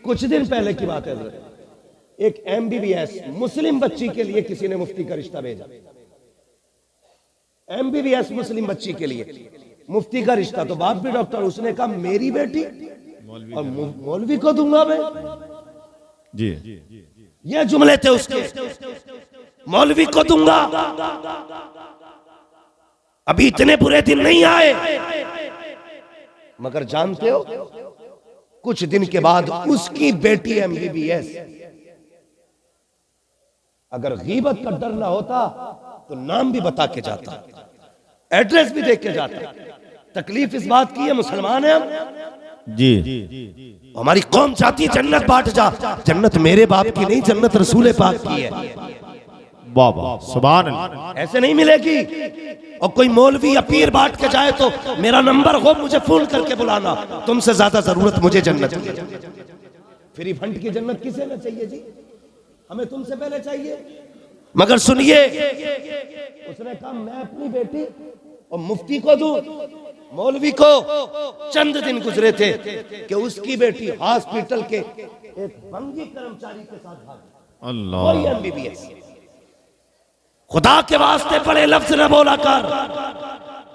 कुछ दिन पहले की बात है, एक MBBS मुस्लिम बच्ची के लिए किसी ने मुफ्ती का रिश्ता भेजा। MBBS मुस्लिम बच्ची के लिए मुफ्ती का रिश्ता, तो बाप भी डॉक्टर, उसने कहा मेरी बेटी और मौलवी को दूंगा मैं जी। ये जुमले थे उसके, मौलवी को दूंगा। अभी इतने बुरे दिन नहीं आए, मगर जानते हो कुछ दिन के बाद उसकी बेटी MBBS, अगर गीबत का डर ना होता तो नाम भी बता के जाता, एड्रेस भी देख के जाता। तकलीफ इस बात की है, मुसलमान है हम जी। हमारी कौम चाहती है जन्नत बांट जा, जन्नत मेरे बाप की नहीं, जन्नत रसूल पाक की है। वाह सुभान अल्लाह। ऐसे नहीं मिलेगी। और कोई मौलवी या पीर बांट के जाए तो मेरा नंबर हो, मुझे फोन करके बुलाना, तुमसे ज्यादा जरूरत मुझे जन्नत की। फ्री फंड की जन्नत किसे ना चाहिए जी, हमें तुमसे पहले चाहिए। मगर सुनिए, उसने कहा मैं अपनी बेटी और मुफ्ती को दूं, मौलवी को। चंद दिन गुजरे थे कि उसकी बेटी हॉस्पिटल के एक बंगी कर्मचारी के साथ भागी। अल्लाह। वही MBBS। खुदा के वास्ते बड़े लफ्ज न बोला कर,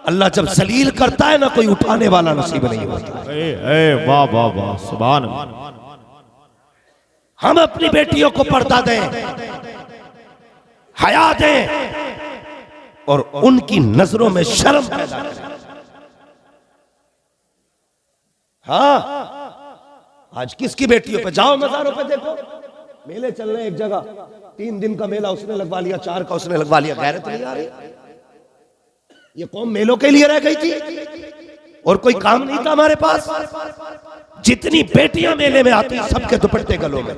अल्लाह जब जलील करता है ना, कोई उठाने वाला नसीब नहीं होता। वाह वाह वाह सुभान अल्लाह। हम अपनी बेटियों को पर्दा दें, हया दें और उनकी नजरों में शर्म पैदा करें। हाँ, आज किसकी बेटियों पे जाओ, मज़ारों पे देखो, मेले चल रहे एक जगह, 3 दिन का मेला उसने लगवा लिया, 4 का उसने लगवा लिया। गैरत नहीं आ रही? ये कौम मेलों के लिए रह गई थी और कोई काम नहीं था हमारे पास। जितनी बेटियां मेले में आती, सबके दुपट्टे गलों में।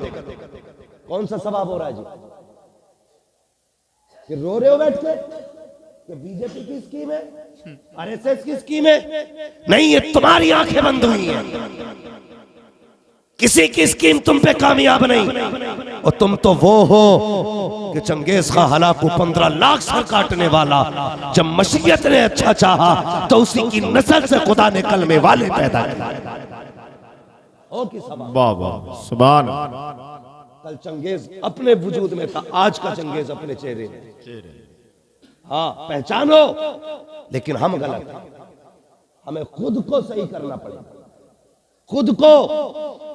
कौन सा सवाब हो रहा है जी? फिर रो रहे हो बैठ के कि बीजेपी की स्कीम है, RSS की स्कीम है। नहीं, ये तुम्हारी आंखें बंद हुई हैं। किसी की स्कीम तुम पे कामयाब नहीं। और तुम तो वो हो कि चंगेज खां हलाकू 15 लाख सर काटने वाला, जब मशीयत ने अच्छा चाहा तो उसी की नस्ल से खुदा ने कलमे वाले पैदा किए। वाह वाह सुभान। कल चंगेज अपने वजूद में था, आज का चंगेज अपने चेहरे में। हाँ, पहचानो। लेकिन हम गलत हैं, हमें खुद को सही करना पड़ेगा, खुद को।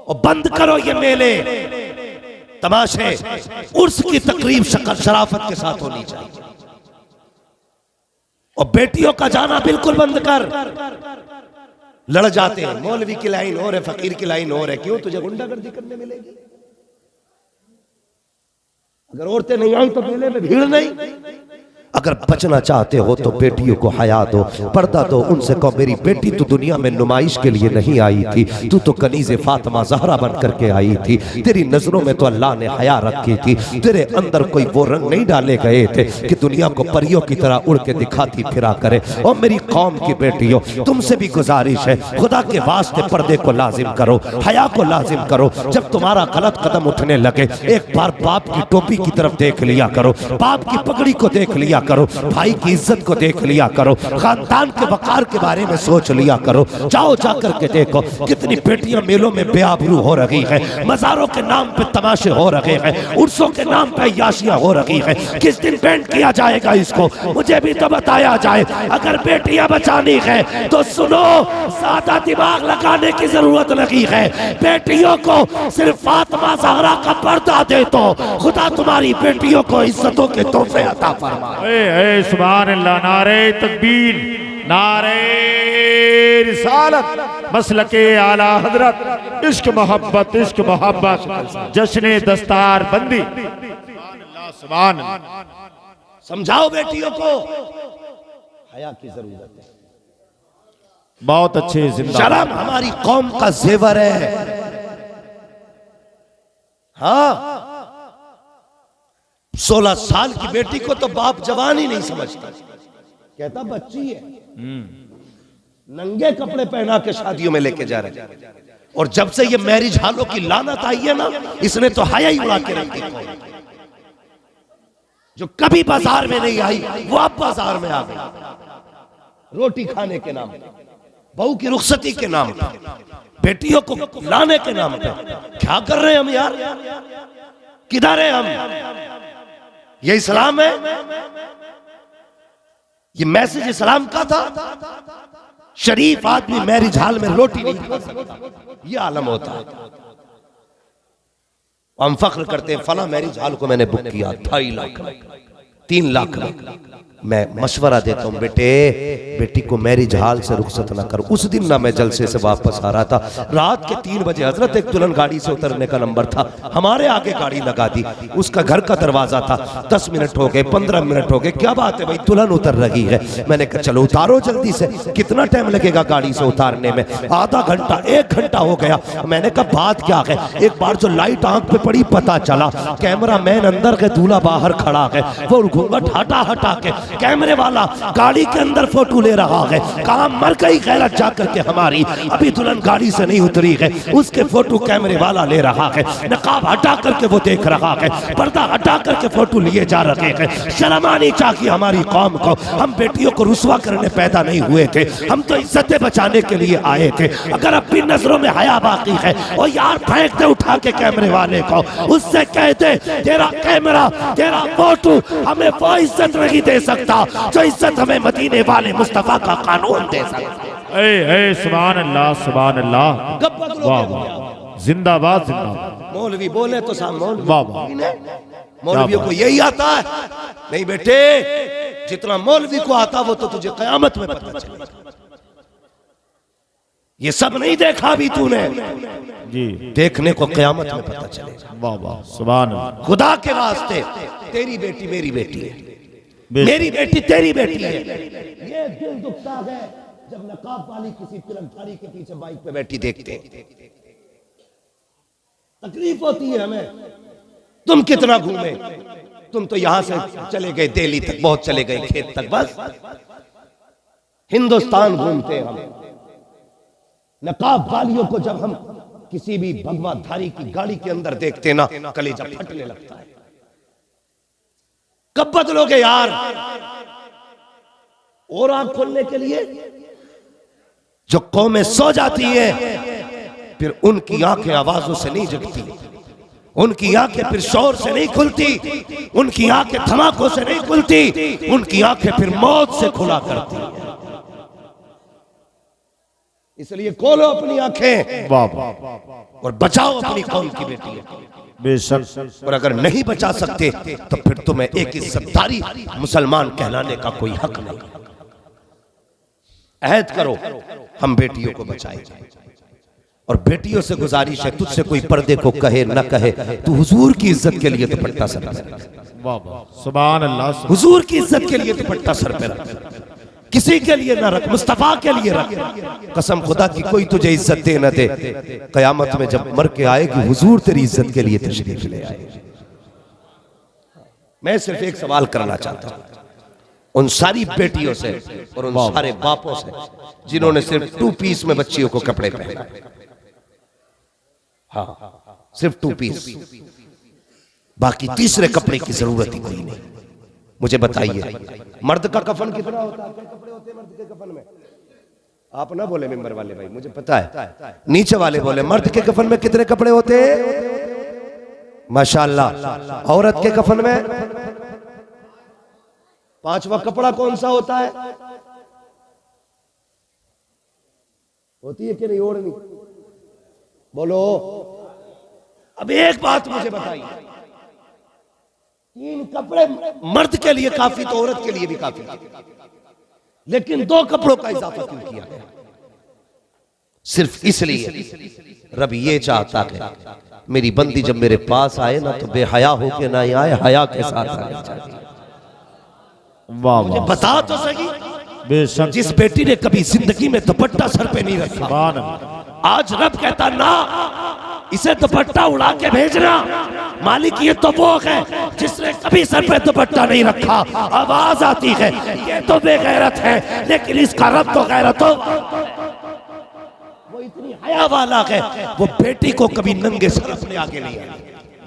और बंद करो ये मेले तमाशे, उर्स की तकरीब शराफत के साथ होनी चाहिए। और बेटियों का जाना बिल्कुल बंद कर। लड़ जाते हैं, मौलवी की लाइन और है, फकीर की लाइन और है। क्यों? तुझे गुंडागर्दी करने मिलेगी। अगर औरतें नहीं आई तो मेले में भीड़ नहीं। अगर बचना चाहते हो तो बेटियों को हया दो, पर्दा दो। उनसे कहो मेरी बेटी तू दुनिया में नुमाइश के लिए नहीं आई थी, तू तो कनीज़े फातिमा ज़हरा बन करके आई थी। तेरी नजरों में तो अल्लाह ने हया रखी थी, तेरे अंदर कोई वो रंग नहीं डाले गए थे कि दुनिया को परियों की तरह उड़ के दिखाती फिरा करे। और मेरी कौम की बेटियों, तुमसे भी गुजारिश है, खुदा के वास्ते पर्दे को लाजिम करो, हया को लाजिम करो। जब तुम्हारा गलत कदम उठने लगे, एक बार बाप की टोपी की तरफ देख लिया करो, बाप की पगड़ी को देख लिया करो, भाई की इज्जत को देख लिया करो, खानदान के वकार के बारे में सोच लिया करो। जाओ जाकर के देखो कितनी बेटियां मेलों में बेआबरू हो रही है, मज़ारों के नाम पे तमाशे हो रहे हैं, उर्सों के नाम पे याशियां हो रही है। किस दिन बैंड किया जाएगा इसको, मुझे भी तो बताया जाए। अगर बेटियां बचानी है तो सुनो, ज्यादा दिमाग लगाने की जरूरत नहीं है। बेटियों को सिर्फ फातिमा ज़हरा का पर्दा दे दो, खुदा तुम्हारी बेटियों को इज्जतों के तोहफे अता फरमाए। सुभान अल्लाह। नारे तकबीर, नारे रिसालत, मसलके आला हजरत, इश्क मोहब्बत, इश्क मोहब्बत, जश्न दस्तार बंदी। सुभान अल्लाह। समझाओ बेटियों को हया की जरूरत है। बहुत अच्छे। शर्म हमारी कौम का जेवर है। हाँ, 16 साल की बेटी को तो बाप जवान ही नहीं समझता, कहता बच्ची है। नंगे कपड़े पहना के शादियों में लेके जा रहे हैं। और जब से ये मैरिज हालों की लानत आई है ना, इसने तो हया ही उड़ा के रखी। जो कभी बाजार में नहीं आई वो अब बाजार में आ गई, रोटी खाने के नाम पे, बहू की रुखसती के नाम पे। बेटियों को लाने के नाम पे क्या कर रहे हैं हम यार? किधर है हम? ये इस्लाम है? ये मैसेज इस्लाम का था? शरीफ आदमी मैरिज हॉल में रोटी नहीं खा सकता, ये आलम होता है। हम फख्र करते हैं फला मैरिज हॉल को मैंने बुक किया 2.5 लाख 3 लाख। मैं मशवरा देता हूं बेटे, बेटी को मैरिज हॉल से रुखसत ना कर। उस दिन ना मैं जलसे से वापस आ रहा था, रात के 3 बजे हजरत एक दुल्हन गाड़ी से उतरने का नंबर था, हमारे आगे गाड़ी लगा दी। उसका घर का दरवाजा था। 10 मिनट हो गए, 15 मिनट हो गए, क्या बात है भाई दुल्हन उतर रही है। मैंने कहा चलो उतारो जल्दी से। कितना टाइम लगेगा गाड़ी से उतारने में? आधा घंटा 1 घंटा हो गया। मैंने कहा बात क्या है? एक बार जो लाइट आंख पे पड़ी पता चला कैमरा मैन अंदर के, दूल्हा बाहर खड़ा है। वो घूंघट हटा के कैमरे वाला गाड़ी के अंदर फोटो ले रहा है। कहा मर गई गैरत जाकर के हमारी, अभी दुल्हन गाड़ी से नहीं उतरी है, उसके फोटो कैमरे वाला ले रहा है। नकाब हटा करके वो देख रहा है, पर्दा हटा करके फोटो लिए जा रहे हैं। शर्म आनी चाहिए हमारी कौम को। हम बेटियों को रुसवा करने पैदा नहीं हुए थे, हम तो इज्जतें बचाने के लिए आए थे। अगर अपनी नजरों में हया बाकी है और यार फेंक दे उठा के कैमरे वाले को, उससे कहते तेरा कैमरा तेरा फोटो हमें वो इज्जत नहीं दे सकता जो इज्जत हमें मदीने वाले मुस्तफा का कानून दे सकता। ए सुभान अल्लाह सुभान अल्लाह, वाह वाह, जिंदाबाद जिंदाबाद। मौलवी बोले तो सामने वाह वाह, मौलवियों को यही आता है? नहीं बेटे, जितना मौलवी को आता वो तो तुझे कयामत में पता चलेगा। ये सब नहीं देखा भी तूने जी, देखने को कयामत में पता चलेगा। वाह वाह सुभान अल्लाह। खुदा के वास्ते तेरी बेटी मेरी बेटी है, मेरी बेटी तेरी बेटी है। ये दिल दुखता है जब नकाब वाली किसी तिलकधारी के पीछे बाइक पे बैठी देखते हैं, तकलीफ होती है हमें। तुम कितना घूमे, तुम तो यहां से चले गए दिल्ली तक, बहुत चले गए खेत तक, बस हिंदुस्तान घूमते हैं हम। नकाब वालियों को जब हम किसी भी भगवाधारी की गाड़ी के अंदर देखते ना, कलेजा फटने लगता है। कब बदलोगे यार? और आंख खोलने के लिए जो कौमें सो जाती है, फिर उनकी आंखें आवाजों से नहीं जगती, उनकी आंखें फिर शोर से नहीं खुलती, उनकी आंखें धमाकों से नहीं खुलती, उनकी आंखें फिर मौत से खुला करती है। इसलिए खोलो अपनी आंखें और बचाओ अपनी कौम की बेटी बेशक। और अगर नहीं बचा सकते तो फिर तुम्हें एक इज्जतदारी मुसलमान कहलाने का कोई हक नहीं। अहद करो हम बेटियों को बचाएंगे। और बेटियों से गुजारिश है, तुझसे कोई पर्दे को कहे न कहे, तू हुजूर की इज्जत के लिए दुपट्टा सर पे रख। वाह वाह सुभान अल्लाह। हुजूर की इज्जत के लिए दुपट्टा सर पे रख, किसी के लिए ना रख, मुस्तफा के लिए रख। कसम खुदा की कोई तुझे इज्जत दे न दे, कयामत में जब मर के आएगी हुजूर तेरी इज्जत के लिए तशरीफ ले आए। मैं सिर्फ एक सवाल करना चाहता हूं उन सारी बेटियों से और उन सारे बापों से जिन्होंने सिर्फ 2 पीस में बच्चियों को कपड़े पहना। हाँ, सिर्फ 2 पीस, बाकी तीसरे कपड़े की जरूरत ही कोई नहीं। मुझे बताइए मर्द का कफन कितना होता है? क्या कपड़े होते हैं मर्द के कफन में? आप ना बोले मेंबर वाले भाई, मुझे पता है। नीचे वाले बोले मर्द के कफन में कितने कपड़े होते हैं? माशाअल्लाह। औरत के कफन में 5वां कपड़ा कौन सा होता है? होती है कि नहीं ओढ़नी? बोलो। अब एक बात मुझे बताइए, 3 कपड़े मर्द के लिए काफी तो औरत के लिए भी काफी, लेकिन 2 कपड़ों का इजाफा क्यों किया गया? सिर्फ इसलिए रब ये चाहता है मेरी बंदी जब मेरे पास आए ना तो बेहया होके ना आए, हया के साथ आए। वाह मुझे वाह, बता तो सही। बेशक। जिस बेटी ने कभी जिंदगी में दुपट्टा सर पे नहीं रखा, आज रब कहता ना इसे दुपट्टा उड़ा के भेजना। मालिक ये तो वो है जिसने कभी सर पे दुपट्टा नहीं रखा। आवाज आती है ये तो बेगैरत है, लेकिन इसका रब तो गैरत हो, वो इतनी हया वाला है, वो बेटी को कभी नंगे सर अपने आगे नहीं आया।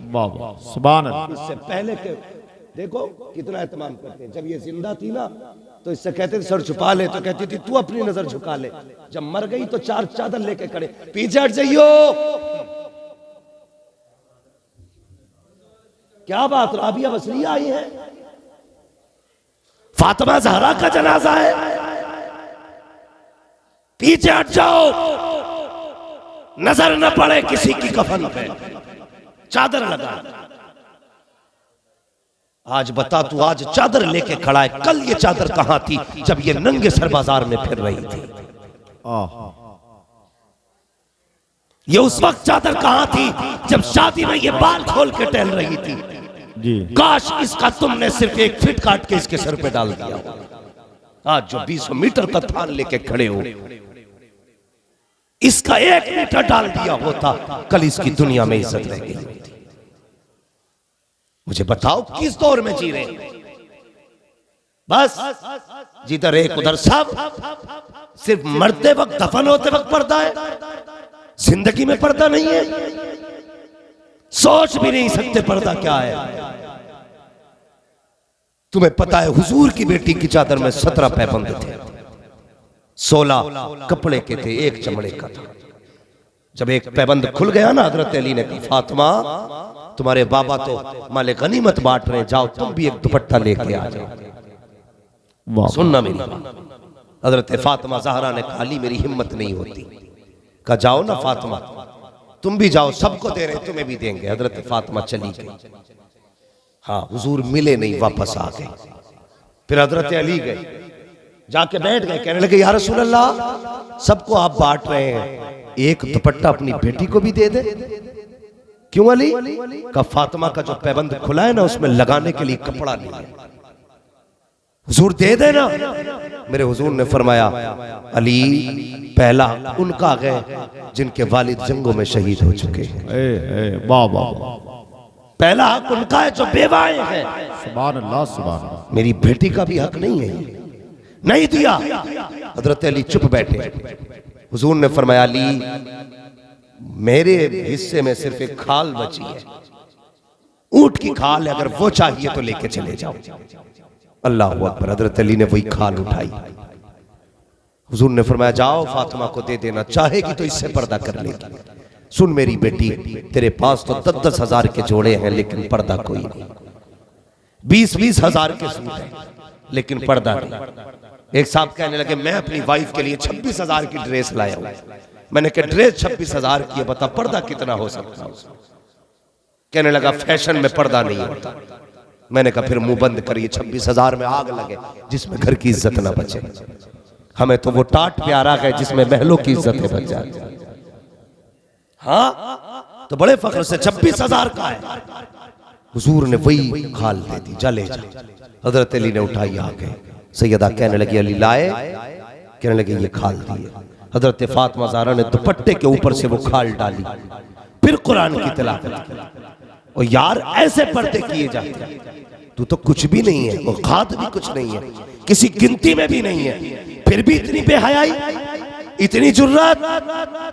वाह वाह सुभान अल्लाह। इससे पहले के देखो कितना एहतमाम करते हैं। जब ये जिंदा थी ना तो इससे कहते थे सर छुपा ले, तो कहती थी तू अपनी नजर झुका ले। जब मर गई तो 4 चादर लेके खड़े, पीछे हट जाइयो। क्या बात, राबिया बसरिया आई है, फातिमा ज़हरा का जनाजा है, पीछे हट जाओ, नजर न पड़े किसी की कफन पे, चादर लगा। आज बता तू, आज चादर लेके खड़ा है, कल ये चादर कहां थी जब ये नंगे सर बाजार में फिर रही थी? ये उस वक्त चादर कहां थी जब शादी में ये बाल खोल के टहल रही थी? जी। काश इसका तुमने सिर्फ 1 फीट काट के इसके सर पे डाल दिया। आज जो 20 मीटर का थान लेके खड़े हो, इसका 1 मीटर डाल दिया होता, कल इसकी दुनिया में इज्जत रह गई। मुझे बताओ किस दौर में जी रहे? बस जिधर एक उधर सब, सिर्फ मरते वक्त दफन होते वक्त पर्दा है, जिंदगी में पर्दा नहीं है। सोच भी नहीं सकते पर्दा क्या है। तुम्हें पता है हुजूर की बेटी की चादर में 17 पैबंद थे, 16 कपड़े के थे, 1 चमड़े का था। जब एक पैबंद खुल गया ना, हजरत अली ने कहा फातिमा तुम्हारे बाबा तो माले गनीमत बांट रहे, जाओ तुम भी एक दुपट्टा लेके आ जाओ। सुनना मेरी बात। हजरत फातिमा ज़हरा ने कहा अली मेरी हिम्मत नहीं होती। कहा जाओ ना फातिमा, तुम भी जाओ, सबको दे रहे तुम्हें भी देंगे। हजरत फातिमा चली गई। हाँ, हुजूर मिले नहीं, वापस आ गए। फिर हजरत अली गए, जाके बैठ गए, कहने लगे या रसूल अल्लाह सबको आप बांट रहे हैं, एक दुपट्टा अपनी बेटी को भी दे दे। क्यों अली? का फातिमा का जो पैबंद खुला है ना, उसमें लगाने के लिए कपड़ा नहीं है, हुजूर दे देना। मेरे हुजूर ने फरमाया अली पहला उनका है जिनके वालिद जंगों में शहीद हो चुके हैं। वाह वाह, पहला हक उनका है जो बेवाएं हैं। सुभान अल्लाह, सुभान अल्लाह। मेरी बेटी का भी हक नहीं है, नहीं दिया। हजरत अली चुप बैठे। हुजूर ने फरमाया अली मेरे हिस्से में सिर्फ एक खाल बची है, ऊंट की खाल है, अगर वो चाहिए तो लेके चले जाओ। अल्लाह अकबर। हजरत अली ने वही खाल उठाई। हुजूर ने फरमाया जाओ फातिमा को दे देना, चाहेगी तो इससे पर्दा कर लेगी। सुन मेरी बेटी, तेरे पास तो 10-10 हजार के जोड़े हैं लेकिन पर्दा कोई नहीं, 20-20 हजार के सूट हैं लेकिन पर्दा नहीं। एक साहब कहने लगे मैं अपनी वाइफ के लिए 26 हजार की ड्रेस लाया हूं। मैंने कहा ड्रेस 26 हजार की है, बता पर्दा कितना हो सकता है? कहने लगा फैशन में पर्दा नहीं होता। मैंने कहा फिर मुंह बंद करिए, 26 हजार में आग लगे जिसमें घर की इज्जत ना बचे। हमें तो वो टाट प्यारा है जिसमें महलों की इज्जतें बच जाती। हाँ तो बड़े फख्र से 26 हजार का है। हुजूर ने वही खाल दे दी, जा ले जा। हजरत अली ने उठाई, आ गए। सैयदा कहने लगी अली लाए? कहने लगे ये खाल दी। हजरत फातिमा ज़हरा ने दुपट्टे के ऊपर से वो खाल डाली, फिर कुरान की तिलावत की। और यार ऐसे पर्दे किए जाते हैं, तू तो कुछ भी नहीं है, और खाद भी कुछ नहीं है, किसी गिनती में भी नहीं है, फिर भी इतनी बेहयाई, इतनी जुर्रत।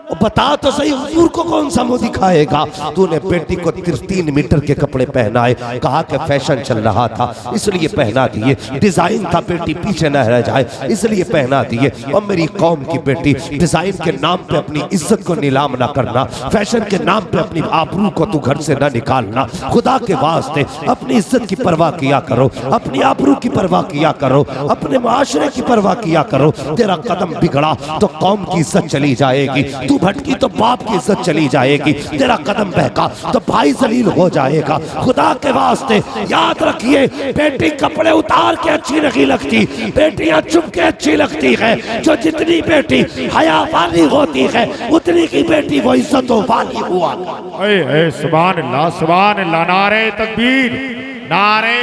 और बता तो सही हुजूर को कौन सा मुंह दिखाएगा? तूने बेटी को 3 मीटर के कपड़े पहनाए, कहा कि फैशन चल रहा था इसलिए पहना दिए, डिजाइन था बेटी पीछे न रह जाए इसलिए पहना दिए। और मेरी कौम की बेटी, डिजाइन के नाम पे अपनी इज्जत को नीलाम ना करना, फैशन के नाम पे अपनी आबरू को तू घर से ना निकालना। खुदा के वास्ते अपनी इज्जत की परवाह किया करो, अपनी आबरू की परवाह किया करो, अपने मुआशरे की परवाह किया करो। तेरा कदम बिगड़ा तो कौम की इज्जत चली जाएगी, तू भटकी तो बाप की इज्जत चली जाएगी, तेरा कदम बहका तो भाई जलील हो जाएगा। खुदा के वास्ते याद रखिए, बेटी कपड़े उतार के अच्छी नहीं लगती, बेटियां चुप के अच्छी लगती है। जो जितनी बेटी हया वाली होती है उतनी की बेटी वो इज्जतों वाली हुआ। सुभान अल्लाह, सुभान अल्लाह। नारे तकबीर, नारे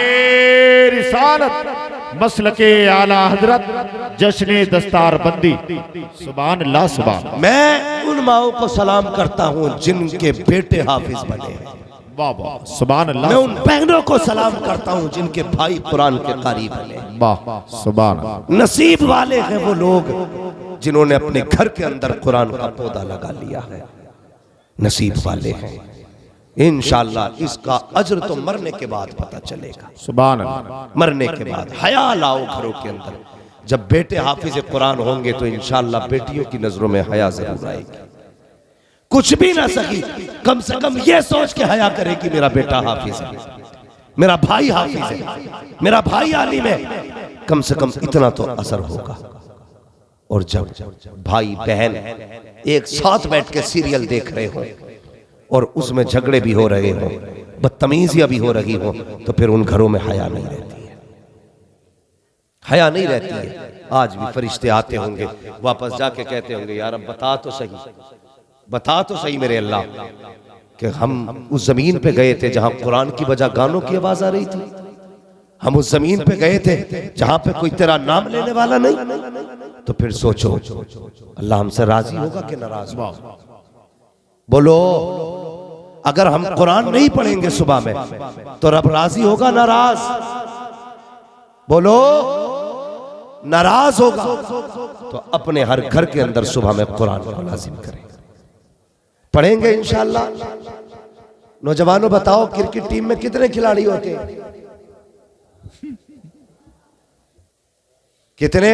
रिसालत, मसलके आला हजरत, जश्ने दस्तार बंदी। सुभान अल्लाह, सुभान। मैं उन माओं को सलाम करता हूं जिनके बेटे हाफिज बने। वाह वाह, सुभान अल्लाह। मैं उन बहनों को सलाम करता हूं जिनके भाई कुरान के कारी बने। वाह, सुभान। नसीब वाले हैं वो लोग जिन्होंने अपने घर के अंदर कुरान का पौधा लगा लिया है, नसीब वाले हैं। इंशाअल्लाह इसका अजर तो मरने के बाद पता चलेगा। सुभान अल्लाह। मरने के बाद हया लाओ घरों के अंदर, जब बेटे हाफिज कुरान होंगे तो इंशाअल्लाह बेटियों की नजरों में हया जरूर आएगी। कुछ भी ना सकी, कम से कम ये सोच के हया करे कि मेरा बेटा हाफिज है, मेरा भाई हाफिज है, मेरा भाई आलिम है, कम से कम इतना तो असर होगा। और जब भाई बहन एक साथ बैठ के सीरियल देख रहे हो और उसमें झगड़े भी हो रहे हो, बदतमीजियां भी हो रही हो, तो फिर उन घरों में हया नहीं रहती है, हया नहीं रहती है। आज भी फरिश्ते आते होंगे, वापस जाके कहते होंगे यार अब बता तो सही, बता तो सही मेरे अल्लाह कि हम उस जमीन पे गए थे जहां कुरान की बजाय गानों की आवाज आ रही थी, हम उस जमीन पे गए थे जहां पे कोई तेरा नाम लेने वाला नहीं। तो फिर सोचो अल्लाह हमसे राजी होगा कि नाराज होगा? बोलो, अगर हम कुरान नहीं पढ़ेंगे सुबह में तो रब राजी होगा नाराज? बोलो, नाराज होगा। तो अपने हर घर के अंदर सुबह में कुरान को लाजिम करें, पढ़ेंगे इंशाअल्लाह। नौजवानों बताओ, क्रिकेट टीम में कितने खिलाड़ी होते हैं? कितने?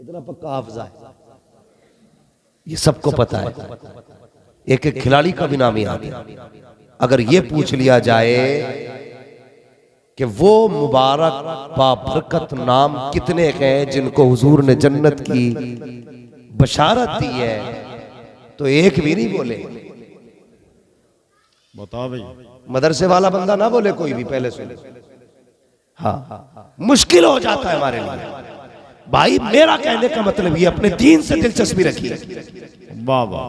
इतना पक्का हाफिज़ा है, ये सबको पता है। एक एक खिलाड़ी का भी नाम याद है। अगर ये पूछ लिया जाए कि वो मुबारक बाबरकत नाम कितने हैं जिनको हुजूर ने जन्नत की बशारत दी है, तो एक भी नहीं बोले। बताओ भाई, मदरसे वाला बंदा ना बोले कोई भी, पहले सुने। हाँ, मुश्किल हो जाता है हमारे लिए। भाई मेरा कहने का मतलब ये, अपने दीन से दिलचस्पी रखिए, वाह वाह,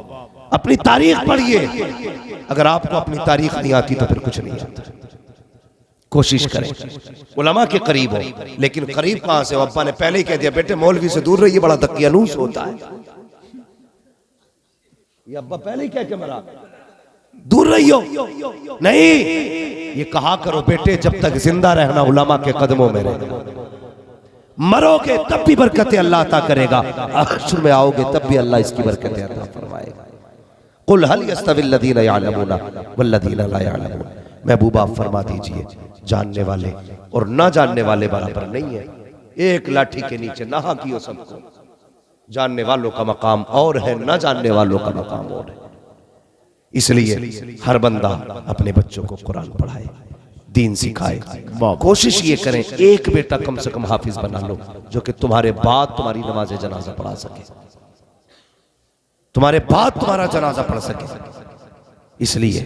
अपनी तारीख पढ़िए। अगर आपको अपनी तारीख नहीं आती तो फिर कुछ नहीं आता। कोशिश करें उलमा के करीब हो, लेकिन करीब कहां से? अब्बा ने पहले ही कह दिया बेटे मौलवी से दूर रहिए, बड़ा दकियानूस होता है। ये अब्बा पहले ही कह के मरा, दूर रहियो। नहीं, ये कहा करो बेटे जब तक जिंदा रहना उलमा के कदमों में रहना, मरोगे तब भी बरकतें अल्लाह अता करेगा, आखिर में आओगे तब भी अल्लाह इसकी बरकतें अता फरमाएगा। कुल हल यस्तविल लदीना यअलमूना वल्लदीना ला यअलमून। महबूबा आप फरमा दीजिए, जानने वाले और ना जानने वाले बराबर नहीं है। एक लाठी के नीचे नहा कियो सबको। जानने वालों का मकाम और है, ना जानने वालों का मकाम और है। इसलिए हर बंदा अपने बच्चों को कुरान पढ़ाए, दीन सिखाए। कोशिश ये करें एक बेटा कम से कम हाफिज बना लो, जो कि तुम्हारे बाद तुम्हारी नमाज जनाजा पढ़ा सके, तुम्हारे बाद तुम्हारा जनाजा पढ़ सके। इसलिए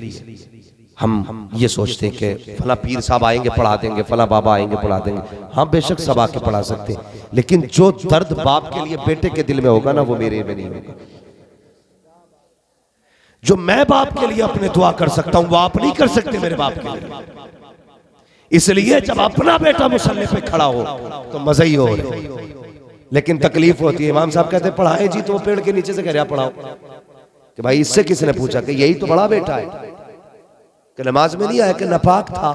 हम ये सोचते हैं कि फला पीर साहब आएंगे पढ़ा देंगे, फला बाबा आएंगे पढ़ा देंगे। हाँ बेशक सब आके पढ़ा सकते हैं, लेकिन जो दर्द बाप के लिए बेटे के दिल में होगा ना, वो मेरे में नहीं होगा। जो मैं बाप के लिए अपने दुआ कर सकता हूं वो आप नहीं कर सकते मेरे बाप के लिए। इसलिए जब अपना बेटा मुसल्ले पे खड़ा हो तो मजा ही हो रहे, लेकिन तकलीफ होती है। इमाम साहब कहते पढ़ाए जी, तो वो पेड़ के नीचे से कह रहा पढ़ाओ, कि भाई इससे किसने पूछा कि यही तो बड़ा बेटा है, कि नमाज में नहीं आया, कि नापाक था।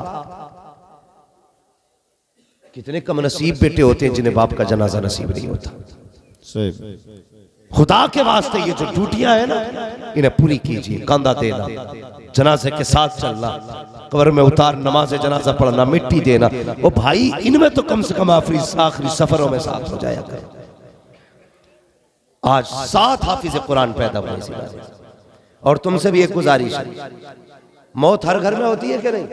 कितने कम नसीब बेटे होते हैं जिन्हें बाप का जनाजा नसीब नहीं होता। खुदा के वास्ते ये जो ड्यूटियां है ना, इन्हें पूरी कीजिए। कंधा देना, जनाजे के साथ चलना, कब्र में उतार, नमाज जनाजा पढ़ना, मिट्टी देना, वो भाई इनमें तो कम से कम आखिरी सफरों में साथ हो जाया कर। आज 7 हाफिज कुरान पैदा हुए। और तुमसे भी एक गुजारिश है, मौत हर घर में होती है कि नहीं?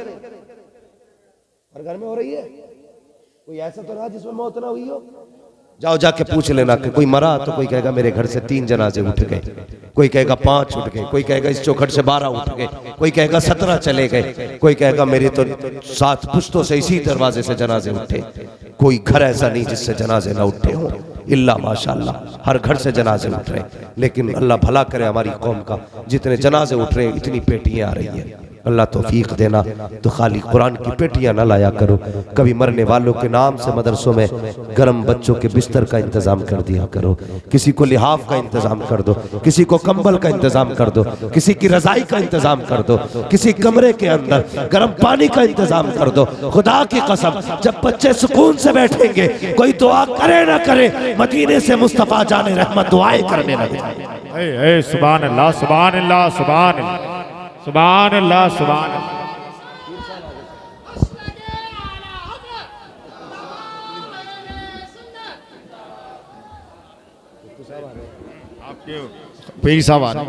हर घर में हो रही है। कोई ऐसा तो रहा जिसमें मौत ना हुई हो? जाओ जाके पूछ लेना कि कोई मरा तो कोई कहेगा मेरे घर से 3 जनाजे उठ गए, कोई कहेगा 5 उठ गए, कोई कहेगा इस चौखट से 12 उठ गए, कोई कहेगा 17 चले गए, कोई कहेगा मेरे तो 7 पुश्तों से इसी दरवाजे से जनाजे उठे। कोई घर ऐसा नहीं जिससे जनाजे ना उठे हो, इल्ला माशाअल्लाह हर घर से जनाजे उठ रहे हैं। लेकिन अल्लाह भला करे हमारी कौम का, जितने जनाजे उठ रहे हैं इतनी पेटियां आ रही है। अल्लाह तौफीक देना, तो खाली कुरान की पेटियां ना लाया करो। कभी मरने वालों के नाम से मदरसों में गर्म बच्चों के बिस्तर का इंतजाम कर दिया करो, किसी को लिहाफ का इंतजाम कर दो, किसी को कंबल का इंतजाम कर दो, किसी की रजाई का इंतजाम कर दो, किसी कमरे के अंदर गर्म पानी का इंतजाम कर दो। खुदा की कसम, जब बच्चे सुकून से बैठेंगे, कोई दुआ करे ना करे, मदीने से मुस्तफा जाने रहमत दुआएं करने लगे। सुभान अल्लाह, सुभान अल्लाह, सुभान अल्लाह, सुभान अल्लाह, सुभान अल्लाह। पीर साहब आ रहे।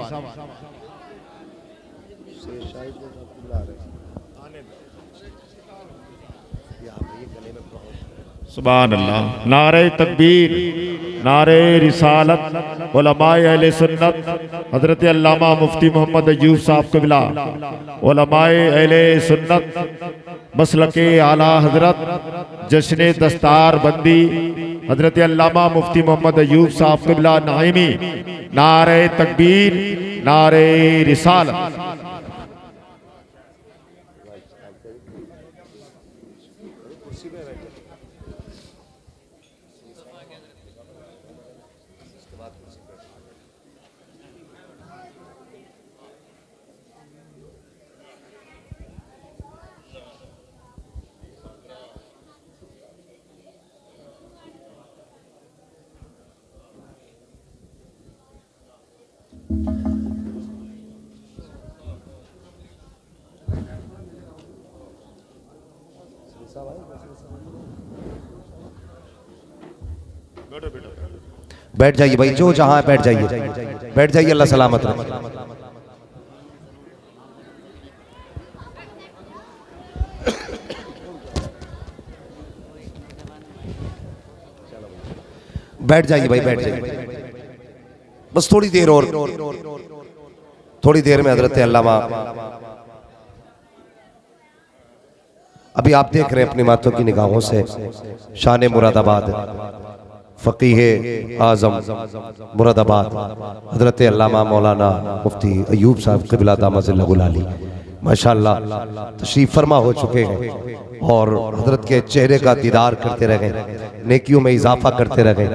सुभान अल्लाह। नारे तकबीर, नारे रिसालत, उलमाए अहले सुन्नत हजरत अल्लामा मुफ्ती मोहम्मद अयूब साहब क़िबला, उलमाए अहले सुन्नत मसलके आला हजरत जश्न दस्तार बंदी हजरत अल्लामा मुफ्ती मोहम्मद अयूब साहब क़िबला नाइमी। नारे तकबीर, नारे रिसालत। बैठ जाइए भाई, जो जहां है बैठ जाइए, बैठ जाइए, अल्लाह सलामत रहे। बैठ जाइए भाई, बैठ जाइए, बस थोड़ी देर और, थोड़ी देर में हजरत अल्लामा, अभी आप देख रहे हैं अपनी मातों की निगाहों से शान मुरादाबाद फ़क़ीह आज़म मुरादाबाद हजरत अल्लामा मौलाना मुफ्ती अयूब साहब क़िबला दामत आली माशाअल्लाह तशरीफ़ फरमा हो चुके हैं और हजरत के चेहरे का दीदार करते रहे, नेकियों में इजाफा करते रहे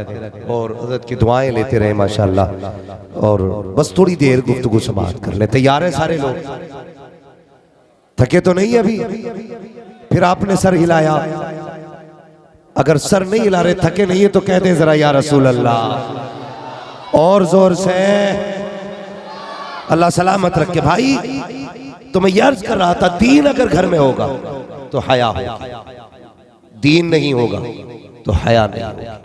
और हजरत की दुआएं लेते रहे माशाअल्लाह। और बस थोड़ी देर गुफ्तगू से बात कर ले। तैयार हैं सारे लोग? थके तो नहीं अभी? फिर आपने सर हिलाया, अगर सर नहीं हिला रहे, थके नहीं है तो कह दें जरा या रसूल अल्लाह, और जोर से। अल्लाह सलामत रखे भाई। तो मैं अर्ज कर रहा था, दीन अगर घर में होगा तो हया होगा, दीन नहीं होगा तो हया नहीं होगा।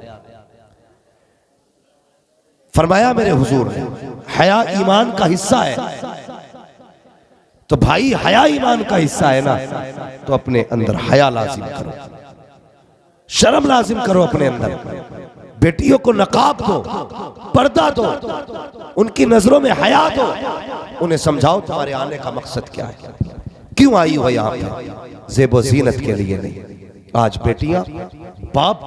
फरमाया मेरे हुजूर ने, हया ईमान का हिस्सा है। तो भाई हया ईमान का हिस्सा है ना, तो अपने अंदर हया लाजिम करो, शर्म लाजिम करो अपने अंदर। बेटियों को नकाब दो, पर्दा दो, उनकी नजरों में हया दो, उन्हें समझाओ तुम्हारे आने का मकसद क्या है, क्यों आई हो यहाँ पे, ज़ेबो ज़ीनत के लिए नहीं। आज बेटियां बाप